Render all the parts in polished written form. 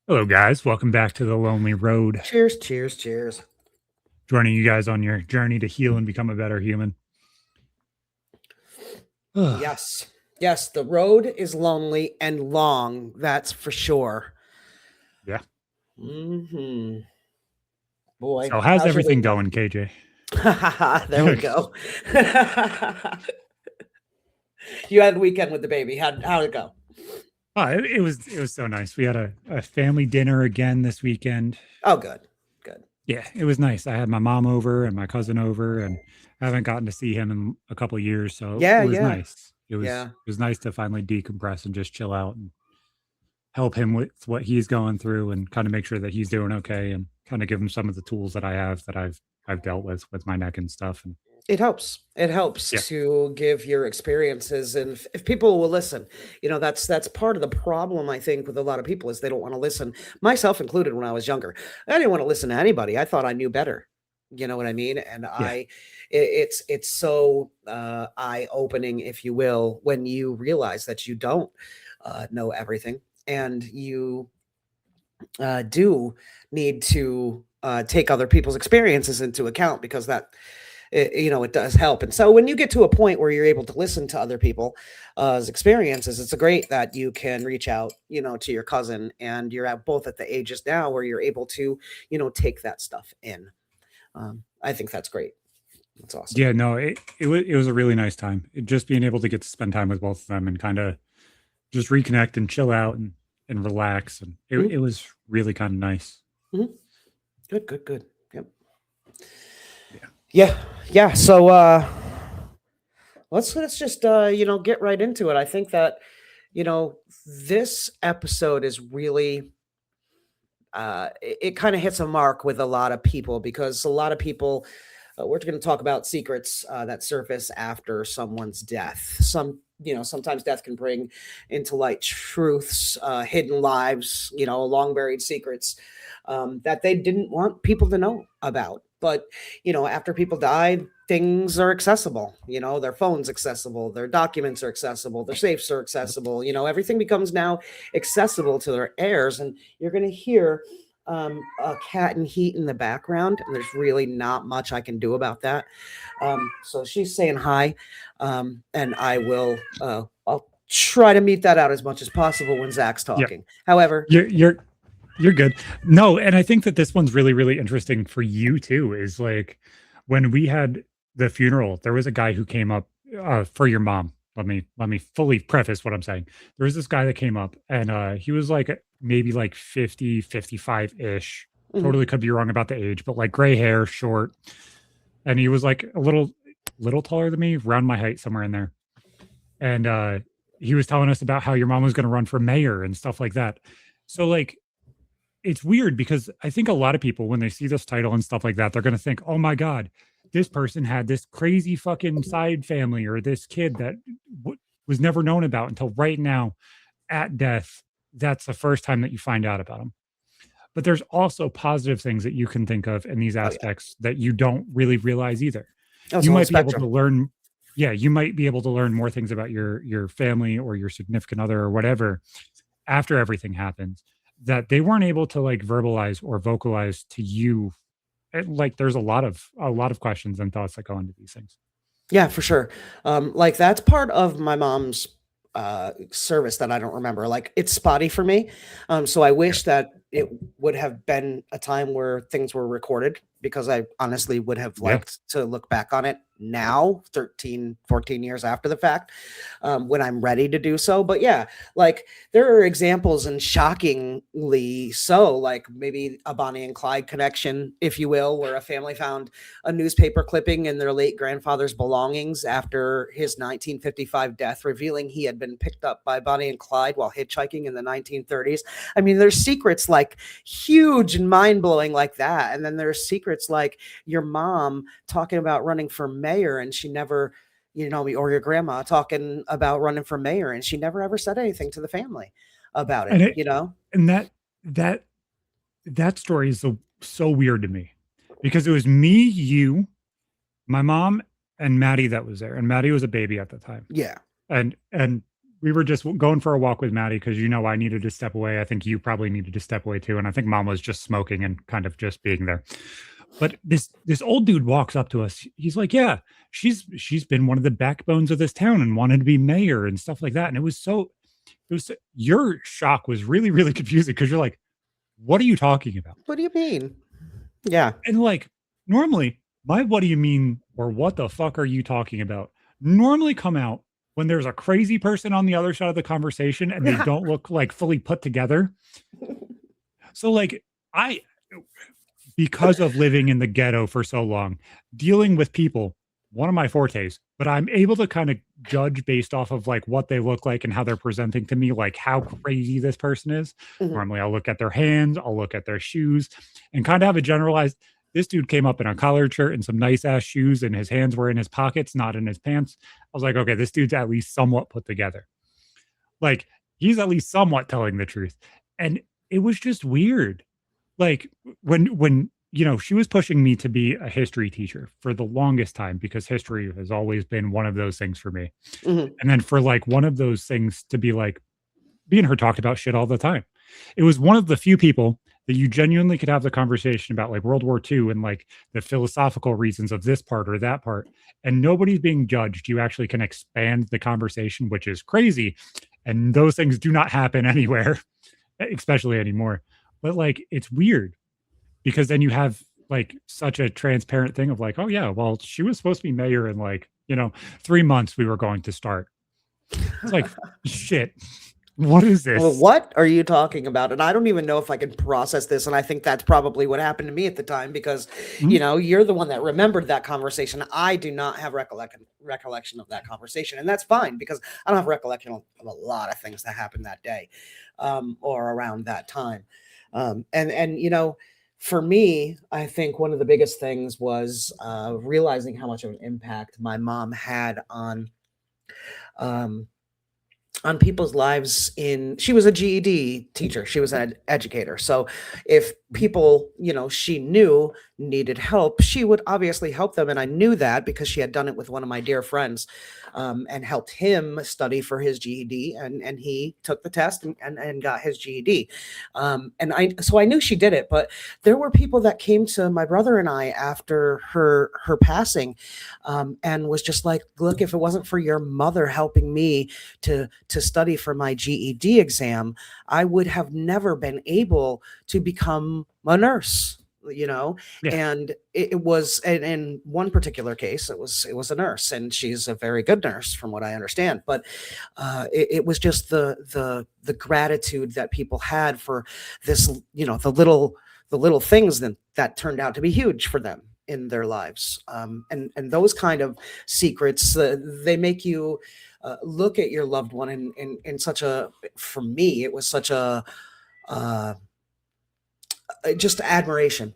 Hello, guys. Welcome back to the Lonely Road. Cheers, cheers, cheers. Joining you guys on your journey to heal and become a better human. yeah. Yes. Yes, the road is lonely and long, that's for sure. Mhm. Boy, So, how's how's your everything week been? going, KJ? There we go. You had a weekend with the baby. How'd it go? It was so nice. We had a family dinner again this weekend. Oh, good. Good. Yeah, it was nice. I had my mom over and my cousin over, and I haven't gotten to see him in a couple years, so it Yeah, was yeah. nice. It was Yeah. it was nice to finally decompress and just chill out and help him with what he's going through and kind of make sure that he's doing okay and kind of give him some of the tools that I have that I've dealt with my neck and stuff. And It helps. It helps yeah, to give your experiences, and if people will listen, that's part of the problem I think with a lot of people is they don't want to listen, myself included. When I was younger, I didn't want to listen to anybody. I thought I knew better. You know what I mean? And yeah. it's so eye opening, if you will, when you realize that you don't know everything, and you do need to take other people's experiences into account, because it does help. And so when you get to a point where you're able to listen to other people's experiences, it's a great that you can reach out, to your cousin, and you're at both at the ages now where you're able to, take that stuff in. I think that's great. That's awesome. Yeah, no, it was a really nice time. Just being able to get to spend time with both of them and kind of just reconnect and chill out and relax, and it Mhm, it was really kind of nice. mhm. Good, good, good. Yep. Yeah. Yeah, yeah. So let's just get right into it. I think that you know this episode is really it kind of hits a mark with a lot of people, because a lot of people, we're going to talk about secrets that surface after someone's death. Sometimes death can bring into light truths, hidden lives, long buried secrets that they didn't want people to know about. But after people died, things are accessible. Their phones accessible, their documents are accessible, their safes are accessible. Everything becomes now accessible to their heirs. And you're going to hear a cat and heat in the background, and there's really not much I can do about that. So she's saying hi, and I'll try to meet that out as much as possible when Zach's Yeah. talking. However, You're good. No, and I think that this one's really, really interesting for you too. Is like when we had the funeral, there was a guy who came up for your mom. Let me fully preface what I'm saying. There was this guy that came up, and he was like maybe like 50, 55-ish. mhm, Totally could be wrong about the age, but like gray hair, short. And he was like a little taller than me, around my height, somewhere in there. And he was telling us about how your mom was going to run for mayor and stuff like that. So like it's weird because I think a lot of people, when they see this title and stuff like that, they're going to think, oh my God, this person had this crazy fucking side family or this kid that was never known about until right now at death. That's the first time that you find out about them. But there's also positive things that you can think of in these oh yeah, aspects that you don't really realize either. that was You a whole might be able to spectrum. learn, yeah, you might be able to learn more things about your family or your significant other or whatever after everything happens that they weren't able to like verbalize or vocalize to you. Like there's a lot of questions and thoughts that go into these things. Yeah, for sure. Like that's part of my mom's service that I don't remember. Like it's spotty for me. So I Yeah. wish that it would have been a time where things were recorded, because I honestly would have Yeah. liked to look back on it now, 13, 14 years after the fact, when I'm ready to do so. But yeah, like there are examples, and shockingly so, like maybe a Bonnie and Clyde connection, if you will, where a family found a newspaper clipping in their late grandfather's belongings after his 1955 death, revealing he had been picked up by Bonnie and Clyde while hitchhiking in the 1930s. I mean, there's secrets like huge and mind blowing like that. And then there's secrets like your mom talking about running for mayor, and she never, or your grandma talking about running for mayor, and she never ever said anything to the family about And it, it and that that story is so weird to me because it was me, you, my mom, and Maddie that was there, and Maddie was a baby at the time. Yeah. And we were just going for a walk with Maddie because I needed to step away. I think you probably needed to step away too, and I think Mom was just smoking and kind of just being there. But this old dude walks up to us. He's like, "Yeah, she's been one of the backbones of this town and wanted to be mayor and stuff like that." And it was your shock was really really confusing because you're like, "What are you talking about?" What do you mean? Yeah. And like normally, my "what do you mean" or "what the fuck are you talking about" normally come out when there's a crazy person on the other side of the conversation and they don't look like fully put together. So like I because of living in the ghetto for so long, dealing with people, one of my fortes, but I'm able to kind of judge based off of like what they look like and how they're presenting to me, like how crazy this person is. Mhm. Normally, I'll look at their hands, I'll look at their shoes, and kind of have a generalized. This dude came up in a collared shirt and some nice ass shoes, and his hands were in his pockets, not in his pants. I was like, okay, this dude's at least somewhat put together. Like, he's at least somewhat telling the truth. And it was just weird. Like when she was pushing me to be a history teacher for the longest time because history has always been one of those things for me. Mhm. And then for like one of those things to be like me and her talked about shit all the time. It was one of the few people that you genuinely could have the conversation about like World War II and like the philosophical reasons of this part or that part. And nobody's being judged. You actually can expand the conversation, which is crazy. And those things do not happen anywhere, especially anymore. But like it's weird because then you have like such a transparent thing of like, oh yeah, well, she was supposed to be mayor in like, 3 months we were going to start. It's like, shit, what is Well, this? what are you talking about? And I don't even know if I can process this. And I think that's probably what happened to me at the time because, Mhm. you're the one that remembered that conversation. I do not have recollection of that conversation. And that's fine because I don't have recollection of a lot of things that happened that day or around that time. And for me, I think one of the biggest things was realizing how much of an impact my mom had um, on people's lives. In She was a GED teacher, she was an educator, so if Mhm. people she knew needed help, she would obviously help them, and I knew that because she had done it with one of my dear friends, and helped him study for his GED, and he took the test and got his GED. And I knew she did it, but there were people that came to my brother and I after her passing, and was just like, look, if it wasn't for your mother helping me to study for my GED exam, I would have never been able to become a nurse. Yeah. And it was in one particular case, it was a nurse, and she's a very good nurse from what I understand. But it was just the gratitude that people had for this, the little things that turned out to be huge for them in their lives, and those kind of secrets, they make you look at your loved one in such a, for me it was such a, uh, just admiration.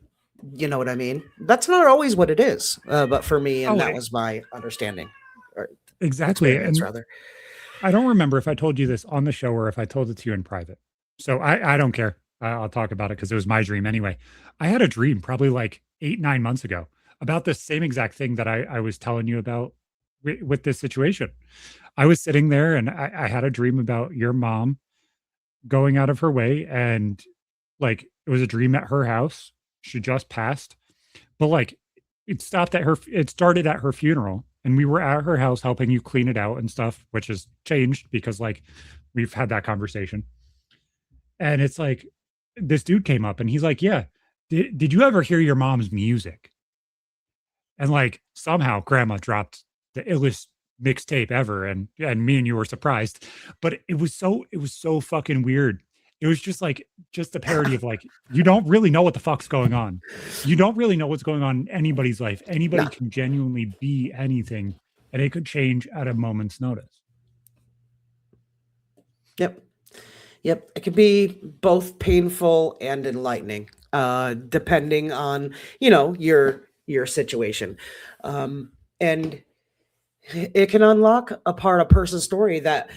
You know what I mean? That's not always what it is, but for me, and Oh, that was my understanding or exactly. experience, And rather. I don't remember if I told you this on the show or if I told it to you in private. So I don't care. I'll talk about it because it was my dream anyway. I had a dream probably like 8, 9 months ago about the same exact thing that I was telling you about with this situation. I was sitting there and I had a dream about your mom going out of her way and like it was a dream at her house. She just passed, but like it started at her funeral and we were at her house helping you clean it out and stuff, which has changed because like we've had that conversation. And it's like this dude came up and he's like, "Yeah, did you ever hear your mom's music?" And like somehow grandma dropped the illest mixtape ever and me and you were surprised. But it was so fucking weird. It was just like just a parody of like you don't really know what the fuck's going on. You don't really know what's going on in anybody's life. No. Anybody can genuinely be anything and it could change at a moment's notice. Yep. Yep. It can be both painful and enlightening, depending on your situation, and it can unlock a part of a person's story that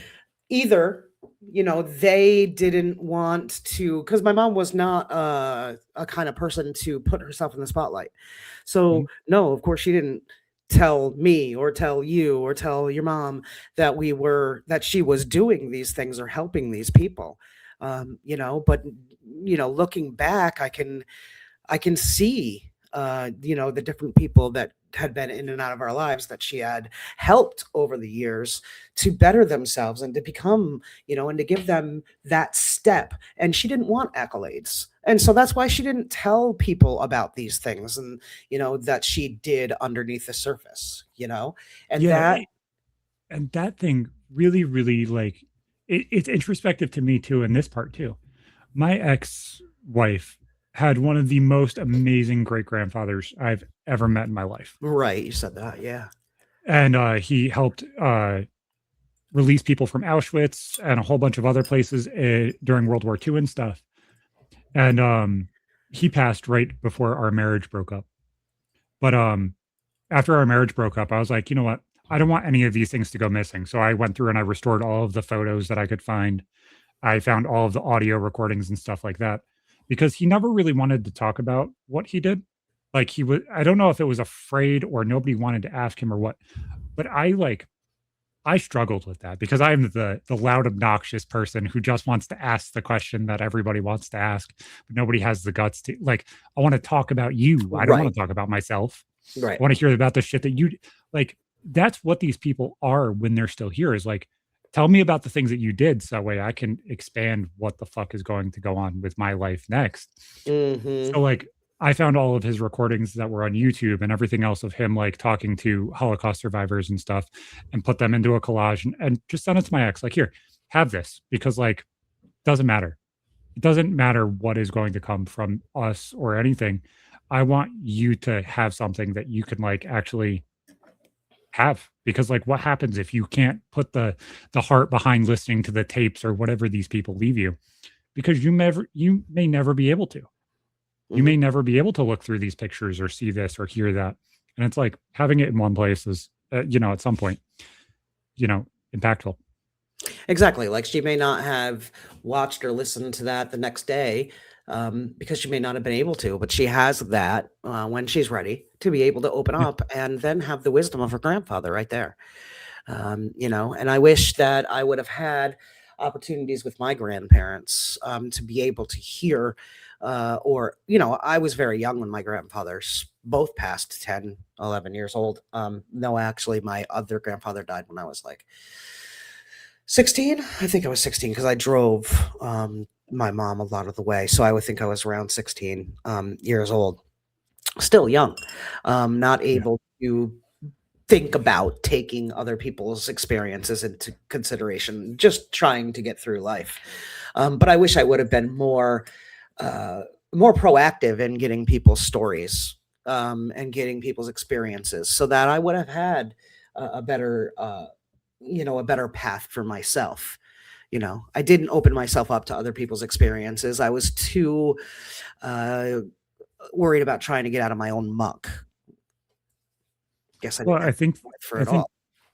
either they didn't want to, because my mom was not a kind of person to put herself in the spotlight, Mhm. so no, of course she didn't tell me or tell you or tell your mom that she was doing these things or helping these people. But looking back, I can see, the different people that had been in and out of our lives that she had helped over the years to better themselves and to become, and to give them that step. And she didn't want accolades. And so that's why she didn't tell people about these things and, that she did underneath the surface, and Yeah, that, and that thing really, really like it's introspective to me too in this part too. My ex-wife had one of the most amazing great grandfathers I've ever met in my life. right. You said that. Yeah. And he helped release people from Auschwitz and a whole bunch of other places during World War II and stuff. And he passed right before our marriage broke up. But after our marriage broke up, I was like, you know what? I don't want any of these things to go missing. So I went through and I restored all of the photos that I could find. I found all of the audio recordings and stuff like that because he never really wanted to talk about what he did. Like he was, I don't know if it was afraid or nobody wanted to ask him or what, but I struggled with that because I'm the loud, obnoxious person who just wants to ask the question that everybody wants to ask, but nobody has the guts to like. I want to talk about you. I don't Right. want to talk about myself. Right. I want to hear about the shit that you like. That's what these people are when they're still here. Is like, tell me about the things that you did, so that way I can expand what the fuck is going to go on with my life next. Hmm. So like I found all of his recordings that were on YouTube and everything else of him like talking to Holocaust survivors and stuff and put them into a collage and just sent it to my ex. Like, here, have this because like doesn't matter. It doesn't matter what is going to come from us or anything. I want you to have something that you can like actually have because like what happens if you can't put the heart behind listening to the tapes or whatever these people leave you because you may never be able to. You Hmm. may never be able to look through these pictures or see this or hear that. And it's like having it in one place is, at some point, you know, impactful. Exactly. Like she may not have watched or listened to that the next day, because she may not have been able to, but she has that when she's ready to be able to open Yeah. up and then have the wisdom of her grandfather right there. And I wish that I would have had opportunities with my grandparents, to be able to hear, or, I was very young when my grandfathers both passed 10, 11 years old. No, actually, my other grandfather died when I was like 16. I think I was 16 because I drove, my mom a lot of the way. So I would think I was around 16 years old, still young, not Yeah. able to think about taking other people's experiences into consideration, just trying to get through life. But I wish I would have been uh, more proactive in getting people's stories, and getting people's experiences, so that I would have had a better, a better path for myself. I didn't open myself up to other people's experiences. I was too uh, worried about trying to get out of my own muck. Guess I Well, didn't have I think, time for I it think all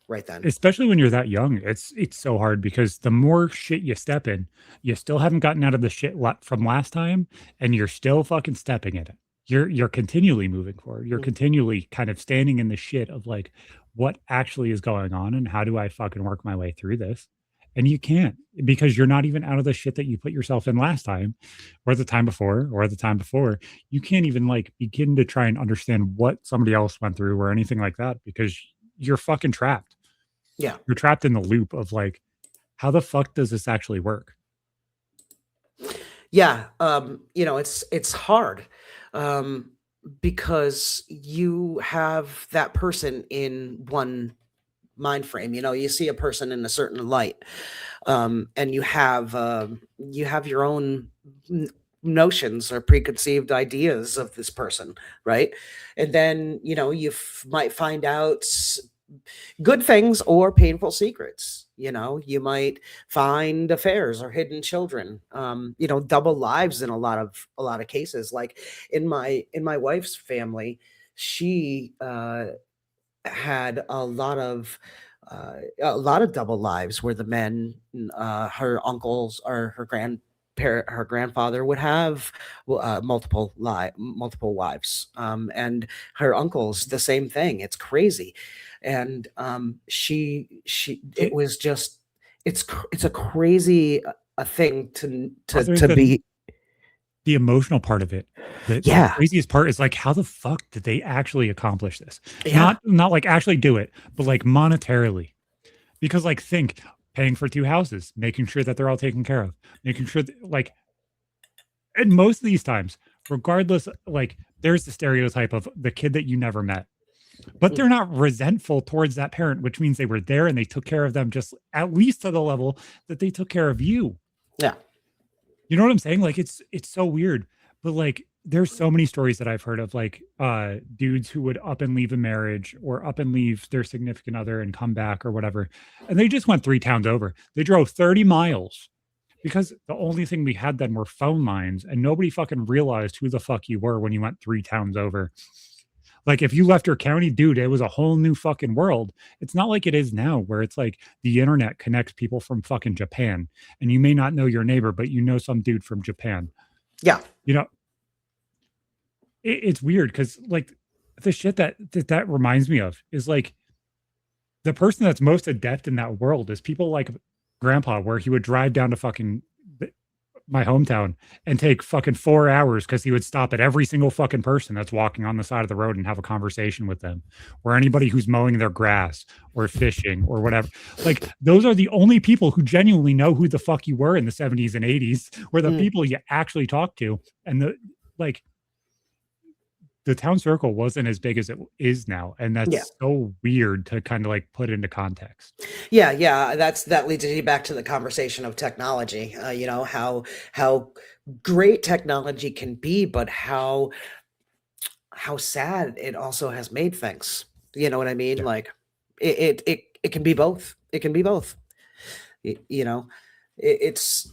right then. especially when you're that young, it's so hard because the more shit you step in, you still haven't gotten out of the shit from last time, and you're still fucking stepping in it. You're continually moving forward. You're Mm. continually kind of standing in the shit of like, what actually is going on, and how do I fucking work my way through this? And you can't because you're not even out of the shit that you put yourself in last time, or the time before, or the time before. You can't even like begin to try and understand what somebody else went through or anything like that because you're fucking trapped. Yeah. You're trapped in the loop of like, how the fuck does this actually work? Yeah, it's hard, um, because you have that person in one mind frame. You see a person in a certain light, and you have your own notions or preconceived ideas of this person, right? And then you might find out good things or painful secrets. You might find affairs or hidden children, double lives in a lot of cases. Like in my wife's family, she had a lot of double lives where the men, her uncles or her her grandfather would have multiple wives, and her uncles the same thing. It's crazy, and she it was just it's a crazy a thing Other to than be. the emotional part of it, the Yeah, craziest part is like, how the fuck did they actually accomplish this? yeah, Not like actually do it, but like monetarily. Because like think paying for 2 houses, making sure that they're all taken care of, making sure that, like, and most of these times, regardless, like there's the stereotype of the kid that you never met, but mm, they're not resentful towards that parent, which means they were there and they took care of them just at least to the level that they took care of you. yeah, You know what I'm saying? Like it's so weird, but like there's so many stories that I've heard of like dudes who would up and leave a marriage or up and leave their significant other and come back or whatever. And they just went 3 towns over. They drove 30 miles because the only thing we had then were phone lines and nobody fucking realized who the fuck you were when you went 3 towns over. Like if you left your county, dude, it was a whole new fucking world. It's not like it is now where it's like the internet connects people from fucking Japan and you may not know your neighbor, but you know some dude from Japan. yeah, You know, it's weird because like the shit that reminds me of is like the person that's most adept in that world is people like grandpa, where he would drive down to fucking my hometown and take fucking 4 hours because he would stop at every single fucking person that's walking on the side of the road and have a conversation with them, or anybody who's mowing their grass or fishing or whatever. Like those are the only people who genuinely know who the fuck you were in the 70s and 80s, were the mm, people you actually talked to. And like the town circle wasn't as big as it is now. And yeah. that's so weird to kind of like put into context. Yeah, yeah, that leads you back to the conversation of technology. How great technology can be, but how sad it also has made things. You know what I mean? Yeah. Like it can be both. It can be both. You know, it's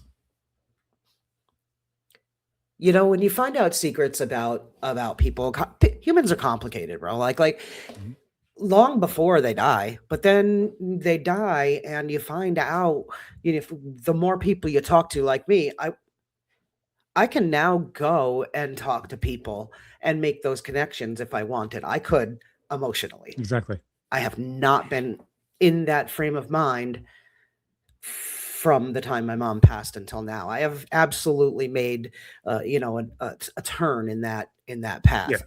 when you find out secrets about people, humans are complicated, bro. Like Mhm. long before they die, but then they die and you find out, if the more people you talk to, like me, I can now go and talk to people and make those connections if I wanted. I could emotionally. Exactly. I have not been in that frame of mind from the time my mom passed until now. I have absolutely made, a turn in that Yeah. path.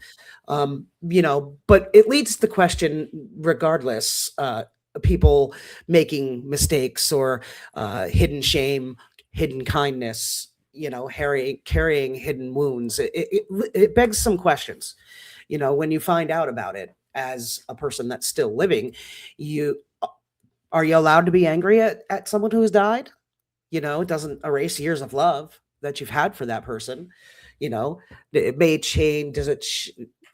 But it leads to the question, regardless, people making mistakes or hidden shame, hidden kindness, carrying hidden wounds. It begs some questions. When you find out about it as a person that's still living, you are you allowed to be angry at someone who has died? It doesn't erase years of love that you've had for that person. It may change.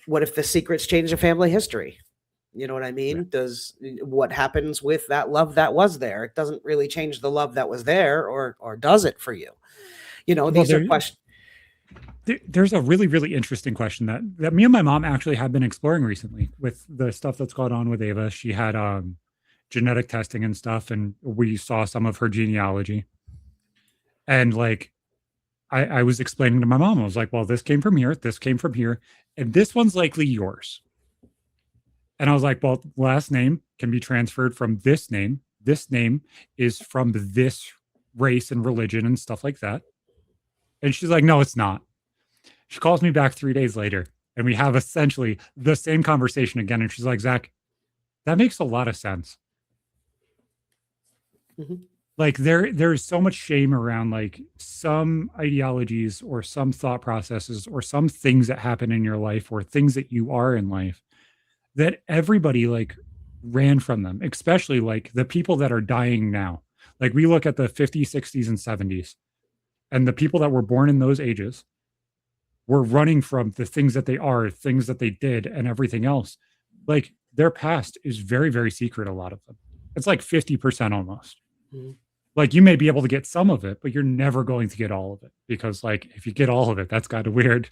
What if the secrets change the family history? You know what I Yeah. mean? What happens with that love that was there? It doesn't really change the love that was there, or does it for you? Well, These are questions. there's a really, really interesting question that me and my mom actually have been exploring recently with the stuff that's gone on with Ava. She had genetic testing and stuff, and we saw some of her genealogy. And like I was explaining to my mom, I was like, well, this came from here, this came from here, and this one's likely yours. And I was like, well, last name can be transferred from this name. This name is from this race and religion and stuff like that. And she's like, no, it's not. She calls me back 3 days later and we have essentially the same conversation again. And she's like, Zach, that makes a lot of sense. Mhm. Like there's so much shame around like some ideologies or some thought processes or some things that happen in your life or things that you are in life that everybody like ran from them, especially like the people that are dying now. Like we look at the 50s, 60s, and 70s, and the people that were born in those ages were running from the things that they are, things that they did, and everything else. Like their past is very, very secret, a lot of them. It's like 50% almost. Mhm. Like you may be able to get some of it, but you're never going to get all of it because, like, if you get all of it, that's kind of weird.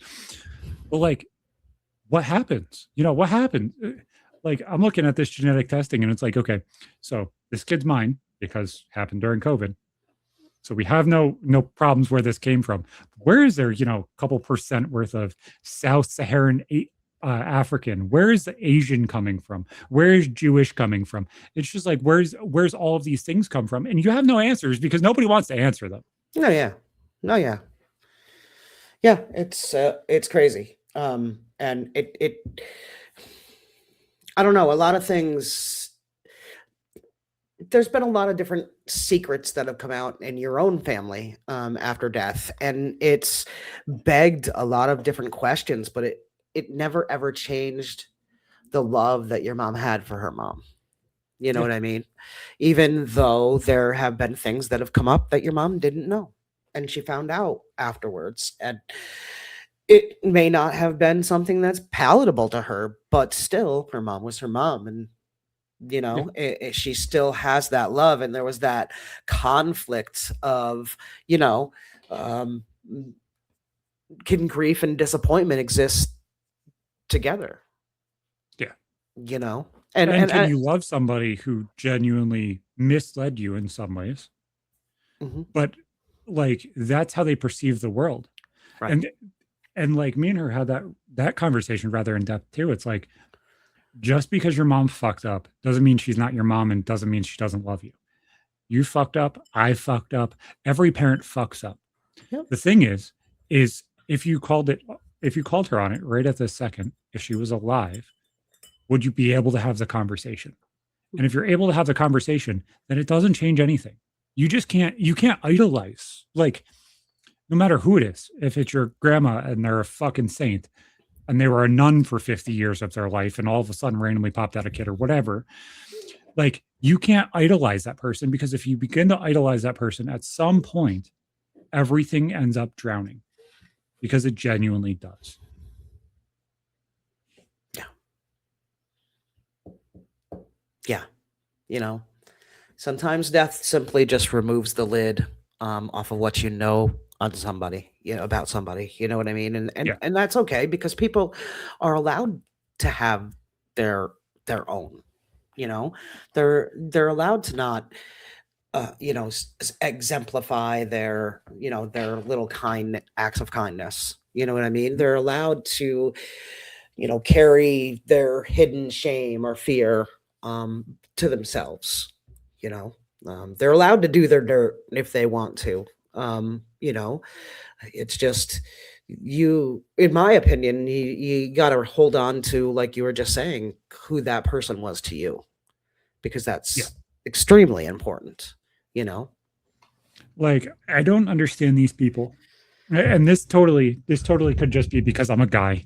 But like, what happens? What happened? Like, I'm looking at this genetic testing and it's like, okay, so this kid's mine because it happened during COVID. So we have no problems where this came from. Where is there, a couple percent worth of South Saharan African? Where is the Asian coming from? Where is Jewish coming from? It's just like where's all of these things come from? And you have no answers because nobody wants to answer them. No, yeah. No, yeah. Yeah, it's crazy. And it I don't know, a lot of things. There's been a lot of different secrets that have come out in your own family after death, and it's begged a lot of different questions, but it never ever changed the love that your mom had for her mom. You know Yeah. what I mean? Even though there have been things that have come up that your mom didn't know, and she found out afterwards, and it may not have been something that's palatable to her, but still, her mom was her mom, and Yeah. she still has that love, and there was that conflict of, you know, um, can grief and disappointment exist together? Yeah. You know, and And and can I, you love somebody who genuinely misled you in some ways? mhm, But like that's how they perceive the world. right, And like me and her had that conversation rather in depth too. It's like just because your mom fucked up doesn't mean she's not your mom and doesn't mean she doesn't love you. You fucked up, I fucked up. Every parent fucks up. yep, The thing is if you called her on it right at this second, if she was alive, would you be able to have the conversation? And if you're able to have the conversation, then it doesn't change anything. You can't idolize like no matter who it is. If it's your grandma and they're a fucking saint and they were a nun for 50 years of their life and all of a sudden randomly popped out a kid or whatever, like you can't idolize that person because if you begin to idolize that person at some point, everything ends up drowning because it genuinely does. yeah, yeah. You know, sometimes death simply just removes the lid off of what you know on somebody, about somebody. You know what I mean? And and Yeah. and that's okay because people are allowed to have their their own. You know, they're allowed to not exemplify their little kind acts of kindness. You know what I mean? They're allowed to, carry their hidden shame or fear to themselves. You know, they're allowed to do their dirt if they want to. It's just in my opinion, you got to hold on to, like you were just saying, who that person was to you, because Yeah. that's extremely important. You know, Like I don't understand these people. And this totally could just be because I'm a guy.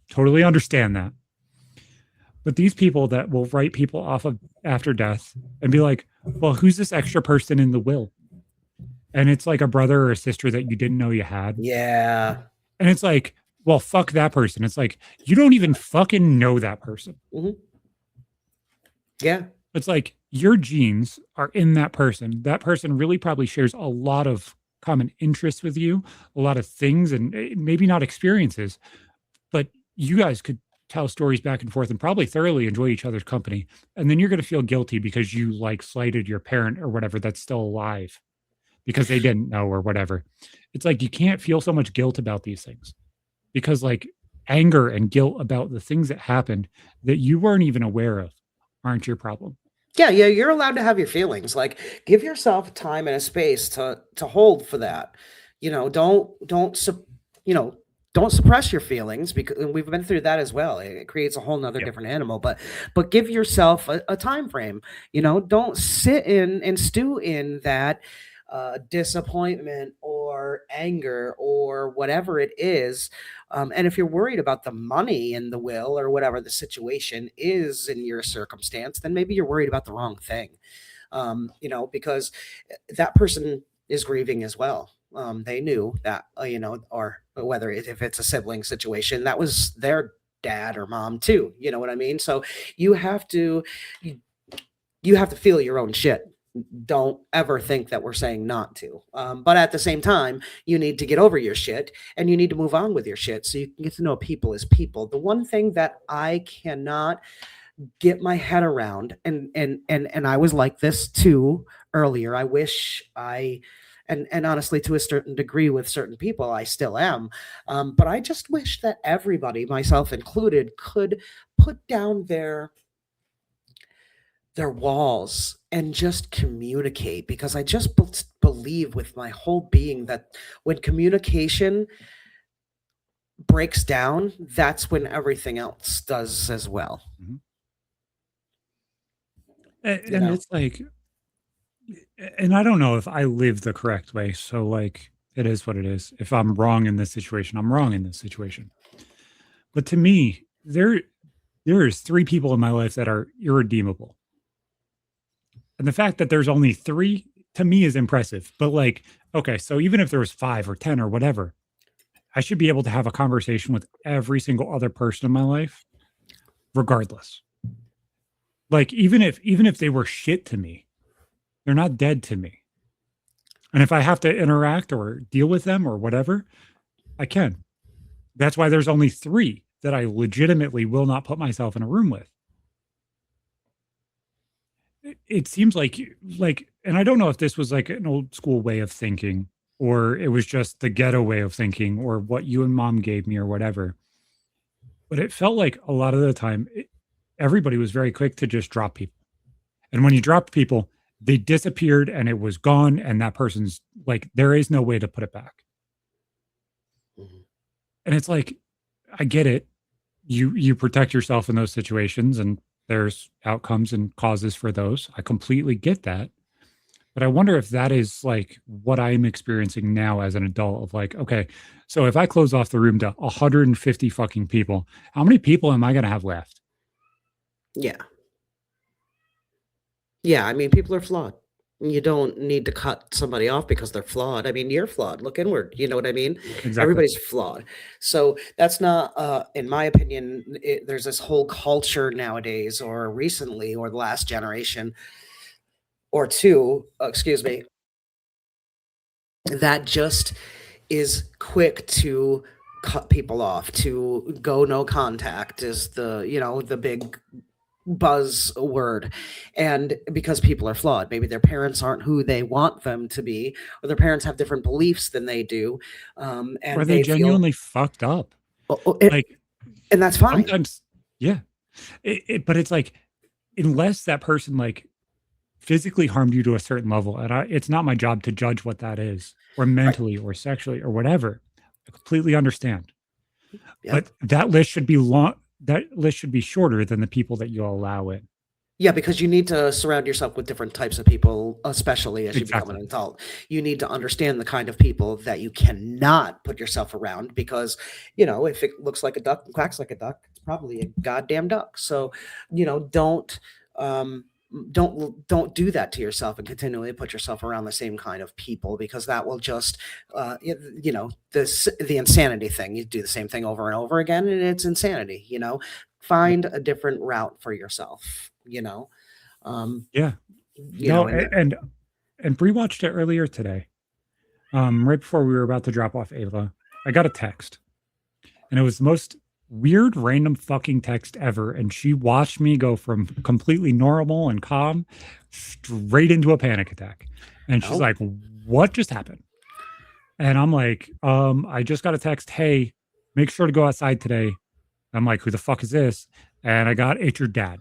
Totally understand that. But these people that will write people off of after death and be like, well, who's this extra person in the will? And it's like a brother or a sister that you didn't know you had. yeah. And it's like, well, fuck that person. It's like, you don't even fucking know that person. Mhm. Yeah. It's like your genes are in that person. That person really probably shares a lot of common interests with you, a lot of things, and maybe not experiences, but you guys could tell stories back and forth and probably thoroughly enjoy each other's company. And then you're going to feel guilty because you like slighted your parent or whatever that's still alive because they didn't know or whatever. It's like you can't feel so much guilt about these things because like anger and guilt about the things that happened that you weren't even aware of aren't your problem. Yeah, yeah, you're allowed to have your feelings. Like, give yourself time and a space to hold for that. You know, you know, don't suppress your feelings, because we've been through that as well. It creates a whole nother Yeah. different animal. But give yourself a time frame. Don't sit in and stew in that disappointment or anger or whatever it is. And if you're worried about the money in the will or whatever the situation is in your circumstance, then maybe you're worried about the wrong thing. Because that person is grieving as well. They knew that, or whether if it's a sibling situation, that was their dad or mom too. You know what I mean? So you have to you, you have to feel your own shit. Don't ever think that we're saying not to. But at the same time, you need to get over your shit and you need to move on with your shit so you can get to know people as people. The one thing that I cannot get my head around, and I was like this too earlier. I wish I and honestly, to a certain degree, with certain people, I still am. But I just wish that everybody, myself included, could put down their walls and just communicate, because I just believe with my whole being that when communication breaks down, that's when everything else does as well. Mhm. You And know? it's like, and I don't know if I live the correct way. So, like, it is what it is. If I'm wrong in this situation, I'm wrong in this situation. But to me, there is three people in my life that are irredeemable. And the fact that there's only three to me is impressive. But like, okay, so even if there was 5 or 10 or whatever, I should be able to have a conversation with every single other person in my life, regardless. Like, even if they were shit to me, they're not dead to me. And if I have to interact or deal with them or whatever, I can. That's why there's only 3 that I legitimately will not put myself in a room with. It seems like, and I don't know if this was like an old school way of thinking, or it was just the ghetto way of thinking, or what you and mom gave me or whatever. But it felt like a lot of the time, everybody was very quick to just drop people. And when you dropped people, they disappeared and it was gone. And that person's like, there is no way to put it back. Mhm. And it's like, I get it. You protect yourself in those situations, and there's outcomes and causes for those. I completely get that. But I wonder if that is like what I'm experiencing now as an adult of like, okay, so if I close off the room to 150 fucking people, how many people am I going to have left? Yeah. Yeah, I mean, people are flawed. You don't need to cut somebody off because they're flawed. I mean, you're flawed. Look inward. You know what I mean? Exactly. Everybody's flawed. So that's not, in my opinion, there's this whole culture nowadays, or recently, or the last generation or two, excuse me, that just is quick to cut people off, to go no contact is the big buzzword. And because people are flawed, maybe their parents aren't who they want them to be, or their parents have different beliefs than they do, Or and they they feel, genuinely fucked up. oh, oh, it, Like and that's fine. sometimes, yeah. But it's like, unless that person like physically harmed you to a certain level, and it's not my job to judge what that is, or Right. mentally or sexually or whatever. I completely understand. Yep. But that list should be long. That list should be shorter than the people that you allow in. Yeah, because you need to surround yourself with different types of people, especially as you become an Exactly. adult. You need to understand the kind of people that you cannot put yourself around, because, if it looks like a duck and quacks like a duck, it's probably a goddamn duck. So, don't um don't do that to yourself and continually put yourself around the same kind of people, because that will just the insanity thing. You do the same thing over and over again, and it's insanity. Yep. Find a different route for yourself, um, Yeah. No, and and Bree watched it earlier today. Right before we were about to drop off Ava, I got a text, and it was the most weird, random fucking text ever. And she watched me go from completely normal and calm straight into a panic attack. And she's oh, like, "What just happened?" And I'm like, I just got a text. Hey, make sure to go outside today. I'm like, who the fuck is this? And I got, it's your dad.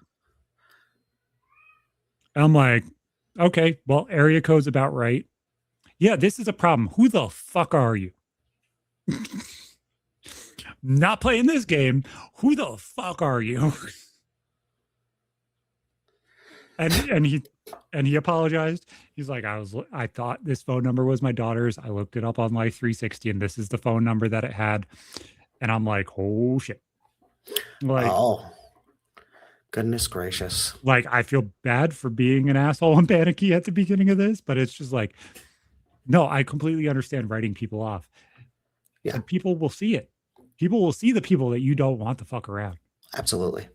I'm like, okay, well, area code's about right. Yeah, this is a problem. Who the fuck are you? Not playing this game. Who the fuck are you? and he apologized. He's like, I thought this phone number was my daughter's. I looked it up on Life 360, and this is the phone number that it had. And I'm like, oh shit. Like, oh, goodness gracious. I feel bad for being an asshole and panicky at the beginning of this, but it's just like, no, I completely understand writing people off. Yeah, And people will see it. People will see the people that you don't want to fuck around. absolutely.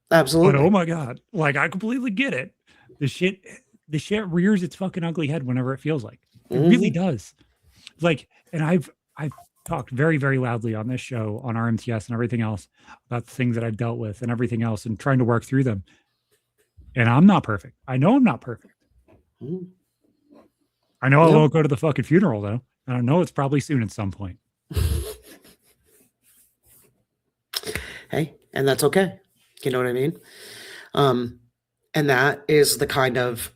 But oh Absolutely. my god, I completely get it. The shit, the shit rears its fucking ugly head whenever it feels like. It really Mhm. does. And I've talked very very loudly on this show, on RMTS and everything else, about the things that I've dealt with and everything else, and trying to work through them. And I'm not perfect. I know I'm not perfect. Mhm. I know I Yep. won't go to the fucking funeral though. And I know it's probably soon at some point. Hey, and that's okay. You know what I mean? Um, and that is the kind of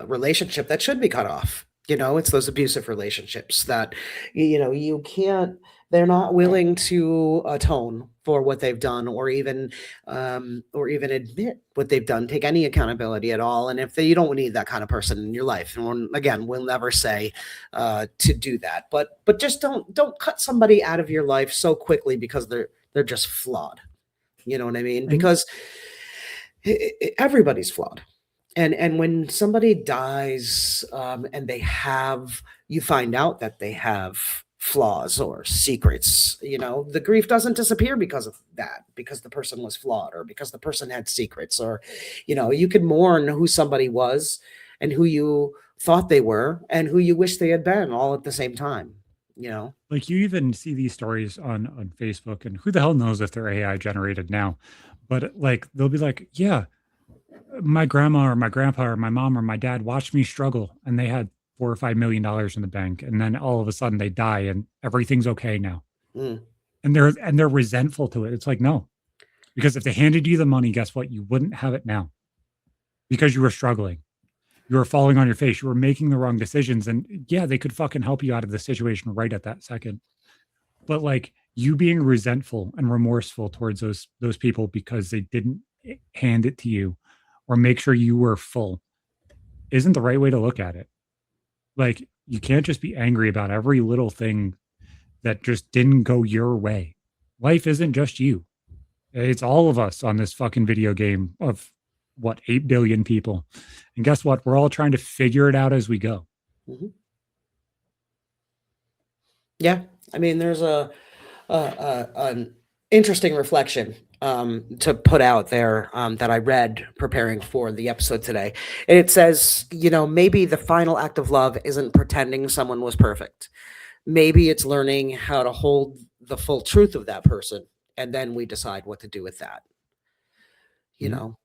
relationship that should be cut off. It's those abusive relationships that, you can't, they're not willing to atone for what they've done, or even admit what they've done, take any accountability at all. And if they, you don't need that kind of person in your life. And again, we'll never say to do that, but just don't cut somebody out of your life so quickly because they're just flawed. You know what I mean? And Because everybody's flawed. And when somebody dies, and you find out that they have flaws or secrets, the grief doesn't disappear because of that, because the person was flawed or because the person had secrets, or you could mourn who somebody was and who you thought they were and who you wish they had been, all at the same time. you know like you even see these stories on Facebook, and who the hell knows if they're AI generated now. But like they'll be like, yeah, my grandma or my grandpa or my mom or my dad watched me struggle and they had $4 or $5 million in the bank. And then all of a sudden they die and everything's okay now. Mm, And they're resentful to it. It's like, no, because if they handed you the money, guess what? You wouldn't have it now because you were struggling. You were falling on your face. You were making the wrong decisions. And yeah, they could fucking help you out of the situation right at that second. But like you being resentful and remorseful towards those people because they didn't hand it to you or make sure you were full isn't the right way to look at it. Like you can't just be angry about every little thing that just didn't go your way. Life isn't just you. It's all of us on this fucking video game of what, 8 billion people. And guess what? We're all trying to figure it out as we go. mhm. Yeah, I mean, there's an interesting reflection to put out there, that I read preparing for the episode today. And it says, maybe the final act of love isn't pretending someone was perfect. Maybe it's learning how to hold the full truth of that person, and then we decide what to do with that. You Mhm. know,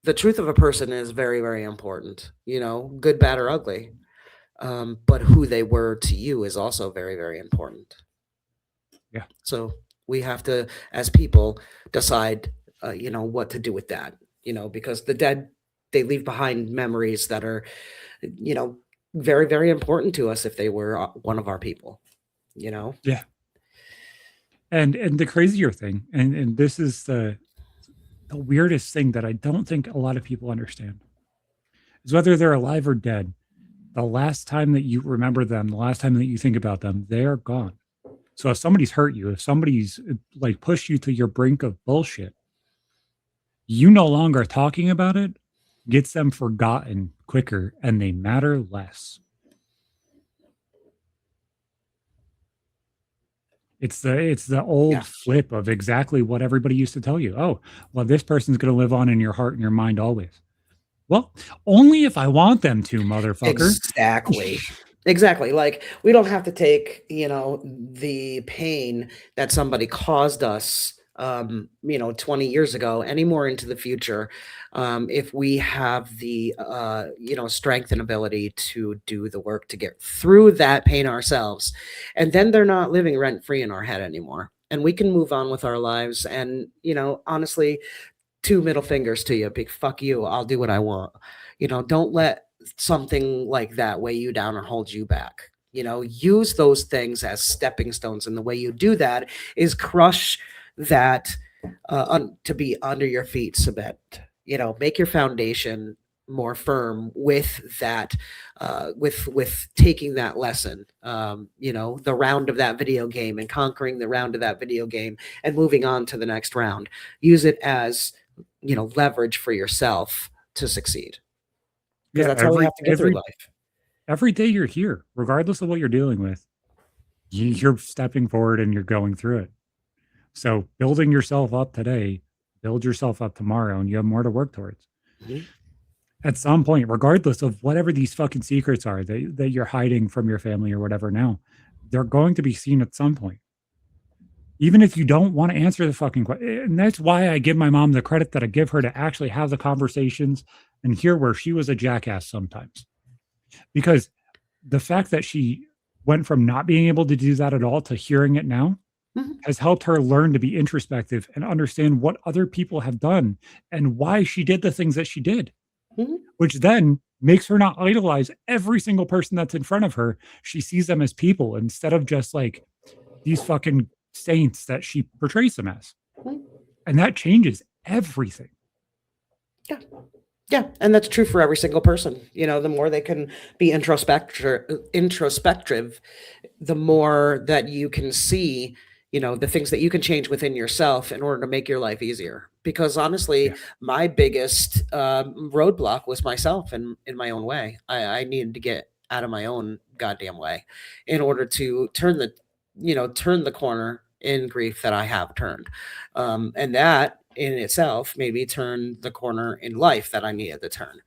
the truth of a person is very, very important. Good, bad, or ugly. But who they were to you is also very, very important. Yeah. So we have to, as people, decide, what to do with that. Because the dead, they leave behind memories that are, you know, very, very important to us if they were one of our people. You know. Yeah. And the crazier thing, and this is the weirdest thing that I don't think a lot of people understand, is whether they're alive or dead, the last time that you remember them, the last time that you think about them, they're gone. So if somebody's hurt you, if somebody's like pushed you to your brink of bullshit, you no longer talking about it gets them forgotten quicker and they matter less. It's the Yeah. old flip of exactly what everybody used to tell you. Oh, well, this person's going to live on in your heart and your mind always. Well, only if I want them to, motherfucker. Exactly. Exactly. Like we don't have to take, the pain that somebody caused us, 20 years ago anymore into the future. If we have the, strength and ability to do the work to get through that pain ourselves, and then they're not living rent free in our head anymore. And we can move on with our lives. And, honestly, two middle fingers to you. Big fuck you. I'll do what I want. Don't let something like that weigh you down or hold you back. Use those things as stepping stones. And the way you do that is crush that, to be under your feet, cement. Make your foundation more firm with that, with taking that lesson, the round of that video game and conquering the round of that video game and moving on to the next round. Use it as, leverage for yourself to succeed, because Yeah, that's how we have to get through life. every day you're here, regardless of what you're dealing with, you're stepping forward and you're going through it. So building yourself up today, build yourself up tomorrow, and you have more to work towards. Mhm. At some point, regardless of whatever these fucking secrets are that you're hiding from your family or whatever now, they're going to be seen at some point. Even if you don't want to answer the fucking question. And that's why I give my mom the credit that I give her to actually have the conversations and hear where she was a jackass sometimes. Because the fact that she went from not being able to do that at all to hearing it now Mhm, has helped her learn to be introspective and understand what other people have done and why she did the things that she did, mhm. which then makes her not idolize every single person that's in front of her. She sees them as people instead of just like these fucking saints that she portrays them as. Mhm. And that changes everything. Yeah. Yeah, and that's true for every single person. You know, the more they can be introspective, the more that you can see, you know, the things that you can change within yourself in order to make your life easier. Because honestly, Yeah. my biggest roadblock was myself and in my own way. I needed to get out of my own goddamn way in order to turn the corner in grief that I have turned. And that in itself maybe turned the corner in life that I needed to turn.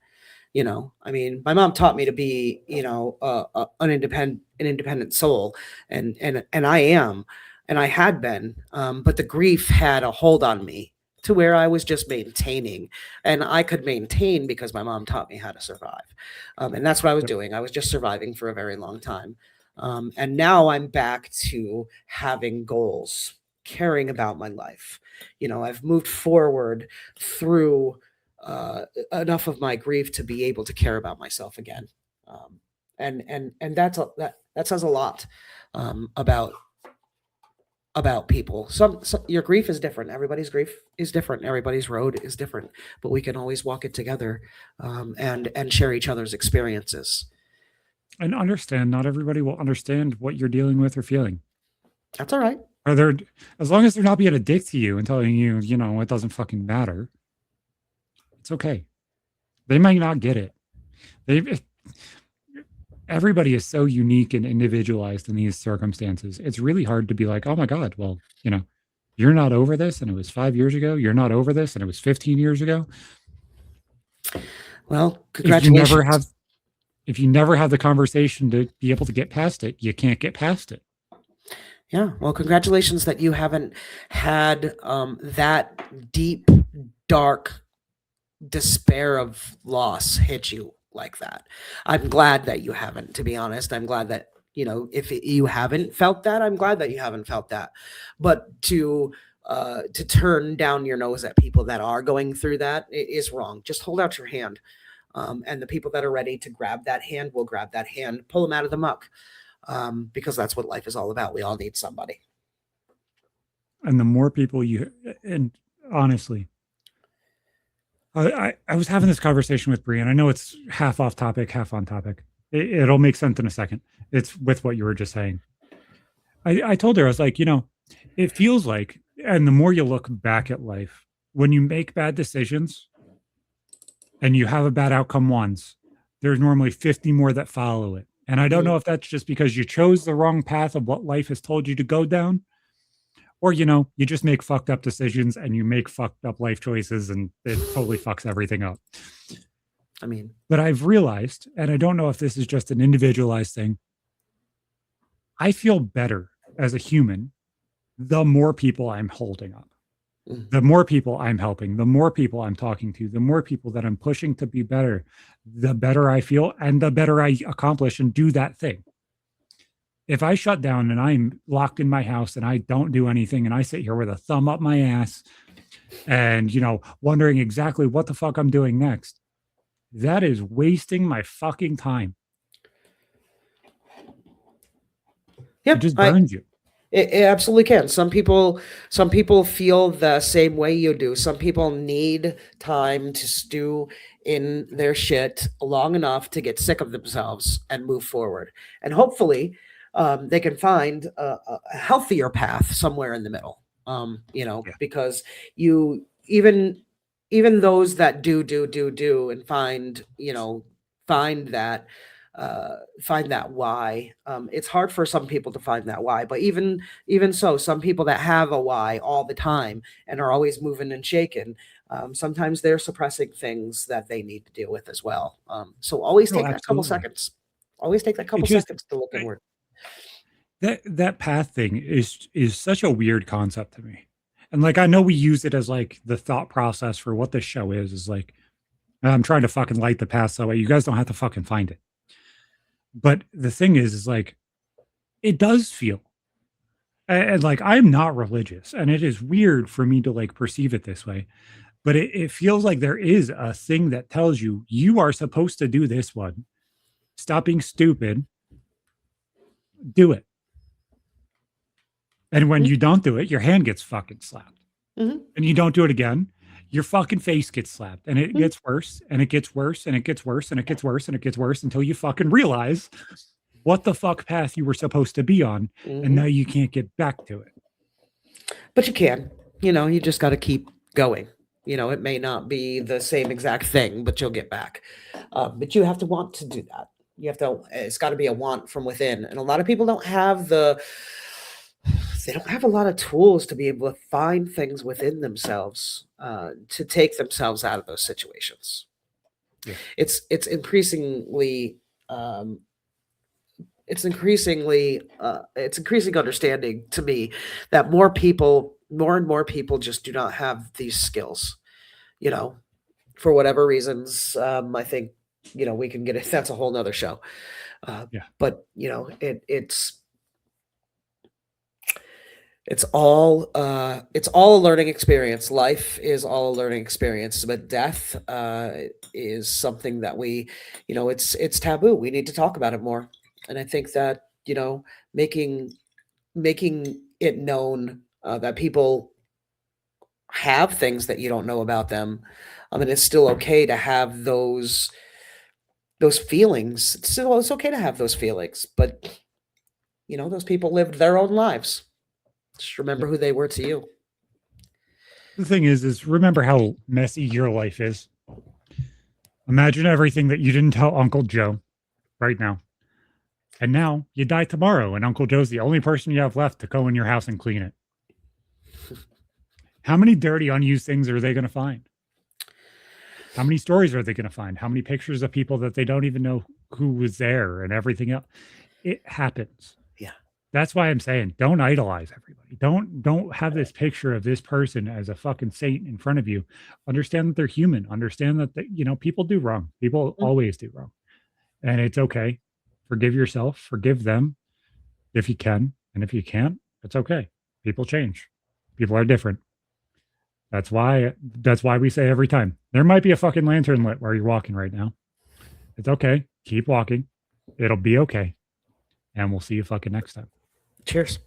You know, I mean, my mom taught me to be, an independent soul, and I am, and I had been, but the grief had a hold on me to where I was just maintaining, and I could maintain because my mom taught me how to survive, and that's what I was Yep. doing. I was just surviving for a very long time, and now I'm back to having goals, caring about my life. You know, I've moved forward through enough of my grief to be able to care about myself again. Um, and that says a lot about people. Some your grief is different. Everybody's grief is different. Everybody's road is different. But we can always walk it together, and share each other's experiences. And understand not everybody will understand what you're dealing with or feeling. That's all right. Or they're as long as they're not being a dick to you and telling you, it doesn't fucking matter. It's okay. They might not get it. They Everybody is so unique and individualized in these circumstances. It's really hard to be like, oh my God, well, you're not over this and it was 5 years ago. You're not over this and it was 15 years ago. Well, If you never have congratulations. if you never have the conversation to be able to get past it, you can't get past it. Yeah. Well, congratulations that you haven't had that deep, dark despair of loss hit you like that. I'm glad that you haven't, to be honest. I'm glad that, if you haven't felt that, I'm glad that you haven't felt that. But to turn down your nose at people that are going through that is wrong. Just hold out your hand. And the people that are ready to grab that hand will grab that hand, pull them out of the muck. Because that's what life is all about. We all need somebody. And the more people and honestly, I was having this conversation with Brian. I know it's half off topic, half on topic. It'll make sense in a second. It's with what you were just saying. I told her, I was like, it feels like, and the more you look back at life, when you make bad decisions and you have a bad outcome once, there's normally 50 more that follow it. And I don't Mhm. know if that's just because you chose the wrong path of what life has told you to go down, or you just make fucked up decisions and you make fucked up life choices and it totally fucks everything up. I mean, But I've realized, and I don't know if this is just an individualized thing, I feel better as a human the more people I'm holding up, mm, the more people I'm helping, the more people I'm talking to, the more people that I'm pushing to be better, the better I feel and the better I accomplish and do that thing. If I shut down and I'm locked in my house and I don't do anything and I sit here with a thumb up my ass and, wondering exactly what the fuck I'm doing next, that is wasting my fucking time. It yeah, just burns you. it absolutely can. Some people feel the same way you do. Some people need time to stew in their shit long enough to get sick of themselves and move forward. And hopefully, they can find a healthier path somewhere in the middle. Yeah. Because you even those that do and find that find that why. It's hard for some people to find that why, but even so, some people that have a why all the time and are always moving and shaking, sometimes they're suppressing things that they need to deal with as well. So always Oh, take that couple absolutely. seconds. Always take that It couple just seconds to look I, inward. that path thing is such a weird concept to me. And like I know we use it as like the thought process for what this show is like I'm trying to fucking light the path so you guys don't have to fucking find it. But the thing is like, it does feel, and like, I'm not religious, and it is weird for me to like perceive it this way, but it feels like there is a thing that tells you you are supposed to do this one. Stop being stupid. Do it. And when you don't do it, your hand gets fucking slapped. Mm-hmm. And you don't do it again, your fucking face gets slapped. And it Mm-hmm. gets worse and it gets worse and it gets worse and it gets worse and it gets worse until you fucking realize what the fuck path you were supposed to be on. Mm-hmm. And now you can't get back to it. But you can, you just got to keep going. It may not be the same exact thing, but you'll get back. But you have to want to do that. It's got to be a want from within. And a lot of people they don't have a lot of tools to be able to find things within themselves to take themselves out of those situations. Yeah. It's increasingly it's increasing understanding to me that more and more people just do not have these skills, for whatever reasons. I think, we can get it. That's a whole nother show. Yeah. But it's all a learning experience. Life is all a learning experience, but death is something that it's taboo. We need to talk about it more. And I think that, making it known that people have things that you don't know about them. I mean, it's still okay to have those feelings. It's okay to have those feelings, but those people lived their own lives. Just remember who they were to you. The thing is remember how messy your life is. Imagine everything that you didn't tell Uncle Joe right now. And now you die tomorrow, and Uncle Joe's the only person you have left to go in your house and clean it. How many dirty, unused things are they going to find? How many stories are they going to find? How many pictures of people that they don't even know who was there and everything else? It happens. Yeah. That's why I'm saying don't idolize everybody. Don't have this picture of this person as a fucking saint in front of you. Understand that they're human. Understand that people do wrong. People always do wrong. And it's okay. Forgive yourself, forgive them if you can. And if you can't, it's okay. People change. People are different. That's why we say every time, there might be a fucking lantern lit where you're walking right now. It's okay. Keep walking. It'll be okay. And we'll see you fucking next time. Cheers.